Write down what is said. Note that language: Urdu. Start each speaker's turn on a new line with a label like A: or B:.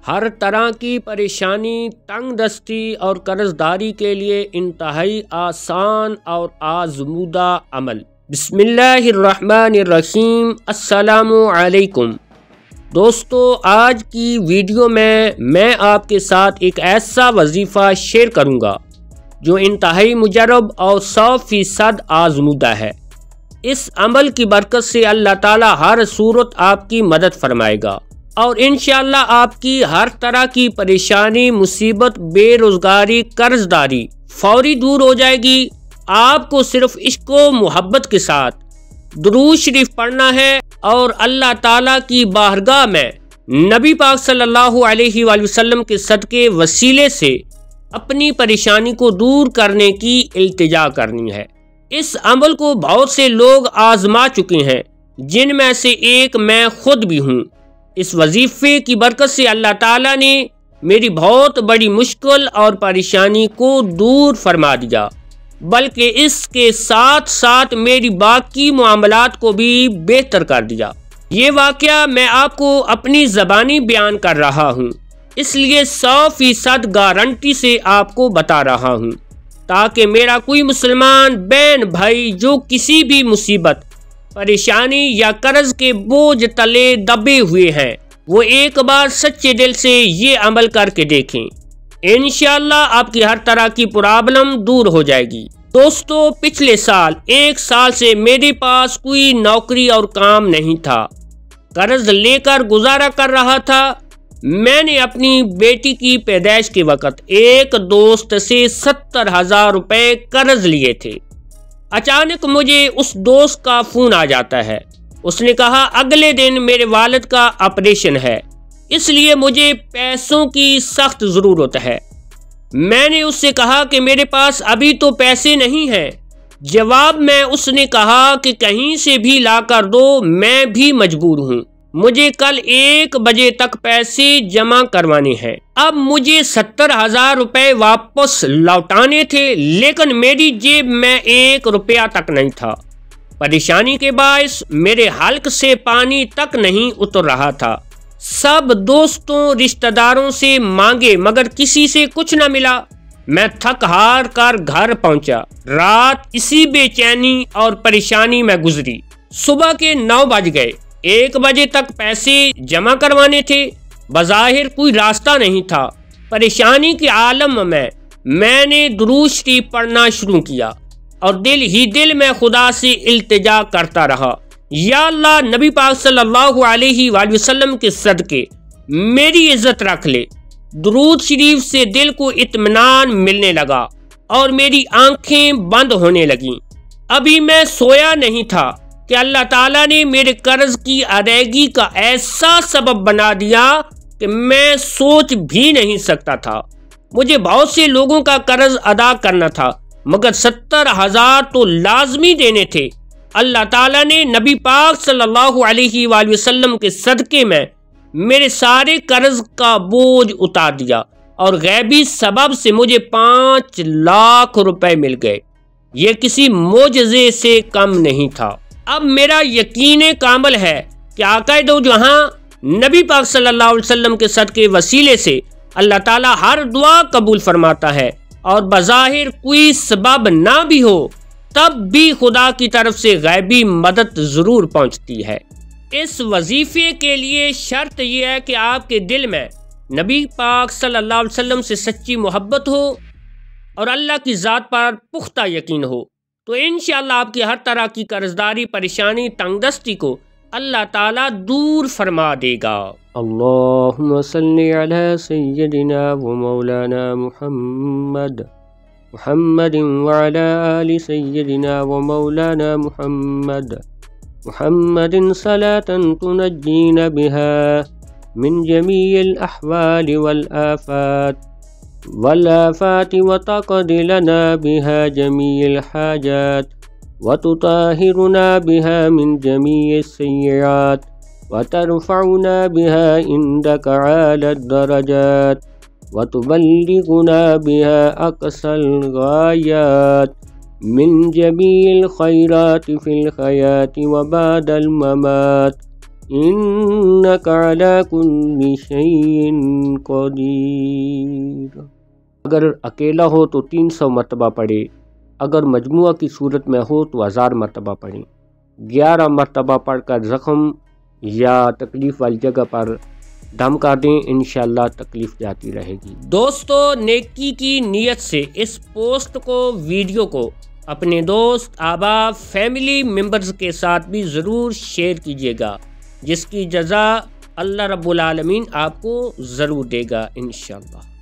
A: ہر طرح کی پریشانی، تنگ دستی اور قرض داری کے لیے انتہائی آسان اور آزمودہ عمل۔ بسم اللہ الرحمن الرحیم۔ السلام علیکم دوستو، آج کی ویڈیو میں آپ کے ساتھ ایک ایسا وظیفہ شیئر کروں گا جو انتہائی مجرب اور 100% آزمودہ ہے۔ اس عمل کی برکت سے اللہ تعالی ہر صورت آپ کی مدد فرمائے گا اور انشاءاللہ آپ کی ہر طرح کی پریشانی، مصیبت، بے روزگاری، قرض داری فوری دور ہو جائے گی۔ آپ کو صرف عشق و محبت کے ساتھ درود شریف پڑھنا ہے اور اللہ تعالیٰ کی بارگاہ میں نبی پاک صلی اللہ علیہ وآلہ وسلم کے صدقے وسیلے سے اپنی پریشانی کو دور کرنے کی التجا کرنی ہے۔ اس عمل کو بہت سے لوگ آزما چکے ہیں، جن میں سے ایک میں خود بھی ہوں۔ اس وظیفے کی برکت سے اللہ تعالیٰ نے میری بہت بڑی مشکل اور پریشانی کو دور فرما دیا، بلکہ اس کے ساتھ ساتھ میری باقی معاملات کو بھی بہتر کر دیا۔ یہ واقعہ میں آپ کو اپنی زبانی بیان کر رہا ہوں، اس لیے 100% گارنٹی سے آپ کو بتا رہا ہوں، تاکہ میرا کوئی مسلمان بہن بھائی جو کسی بھی مصیبت، پریشانی یا قرض کے بوجھ تلے دبے ہوئے ہیں، وہ ایک بار سچے دل سے یہ عمل کر کے دیکھیں۔ انشاءاللہ آپ کی ہر طرح کی پرابلم دور ہو جائے گی۔ دوستو، پچھلے سال 1 سال سے میرے پاس کوئی نوکری اور کام نہیں تھا، قرض لے کر گزارا کر رہا تھا۔ میں نے اپنی بیٹی کی پیدائش کے وقت ایک دوست سے 70,000 روپے قرض لیے تھے۔ اچانک مجھے اس دوست کا فون آ جاتا ہے۔ اس نے کہا اگلے دن میرے والد کا آپریشن ہے، اس لیے مجھے پیسوں کی سخت ضرورت ہے۔ میں نے اس سے کہا کہ میرے پاس ابھی تو پیسے نہیں ہیں۔ جواب میں اس نے کہا کہ کہیں سے بھی لا کر دو، میں بھی مجبور ہوں، مجھے کل 1 بجے تک پیسے جمع کروانے ہیں۔ اب مجھے 70,000 روپے واپس لوٹانے تھے، لیکن میری جیب میں 1 روپیہ تک نہیں تھا۔ پریشانی کے باعث میرے حلق سے پانی تک نہیں اتر رہا تھا۔ سب دوستوں، رشتہ داروں سے مانگے مگر کسی سے کچھ نہ ملا۔ میں تھک ہار کر گھر پہنچا۔ رات اسی بے چینی اور پریشانی میں گزری۔ صبح کے 9 بج گئے۔ 1 بجے تک پیسے جمع کروانے تھے، بظاہر کوئی راستہ نہیں تھا۔ پریشانی کے عالم میں نے درود شریف پڑھنا شروع کیا اور دل ہی دل میں خدا سے التجا کرتا رہا، یا اللہ، نبی پاک صلی اللہ علیہ وآلہ وسلم کے صدقے میری عزت رکھ لے۔ درود شریف سے دل کو اطمینان ملنے لگا اور میری آنکھیں بند ہونے لگیں۔ ابھی میں سویا نہیں تھا کہ اللہ تعالیٰ نے میرے قرض کی ادائیگی کا ایسا سبب بنا دیا کہ میں سوچ بھی نہیں سکتا تھا۔ مجھے بہت سے لوگوں کا قرض ادا کرنا تھا، مگر 70,000 تو لازمی دینے تھے۔ اللہ تعالیٰ نے نبی پاک صلی اللہ علیہ وآلہ وسلم کے صدقے میں میرے سارے قرض کا بوجھ اتار دیا اور غیبی سبب سے مجھے 5 لاکھ روپے مل گئے۔ یہ کسی معجزے سے کم نہیں تھا۔ اب میرا یقین کامل ہے کہ آقا دو جہاں نبی پاک صلی اللہ علیہ وسلم کے صدقے وسیلے سے اللہ تعالیٰ ہر دعا قبول فرماتا ہے، اور بظاہر کوئی سبب نہ بھی ہو تب بھی خدا کی طرف سے غیبی مدد ضرور پہنچتی ہے۔ اس وظیفے کے لیے شرط یہ ہے کہ آپ کے دل میں نبی پاک صلی اللہ علیہ وسلم سے سچی محبت ہو اور اللہ کی ذات پر پختہ یقین ہو، تو انشاءاللہ آپ کی ہر طرح کی قرضداری، پریشانی، تنگ دستی کو اللہ تعالیٰ دور فرما دے گا۔ اللہم صلی علی سیدنا و مولانا محمد وعلی آل سیدنا و مولانا محمد صلاة تنجینا بها من جمیع الاحوال والآفات وتقضي لنا بها جميع الحاجات وتطهرنا بها من جميع السيئات وترفعنا بها عندك أعلى الدرجات وتبلغنا بها أقصى الغايات من جميع الخيرات في الحياة وبعد الممات إنك على كل شيء قدیر۔ اگر اکیلا ہو تو 300 مرتبہ پڑھے، اگر مجموعہ کی صورت میں ہو تو 1000 مرتبہ پڑھیں۔ 11 مرتبہ پڑھ کر زخم یا تکلیف والی جگہ پر دم کر دیں، انشاءاللہ تکلیف جاتی رہے گی۔ دوستو، نیکی کی نیت سے اس پوسٹ کو، ویڈیو کو اپنے دوست، احباب، فیملی ممبرز کے ساتھ بھی ضرور شیئر کیجیے گا، جس کی جزا اللہ رب العالمین آپ کو ضرور دے گا انشاءاللہ۔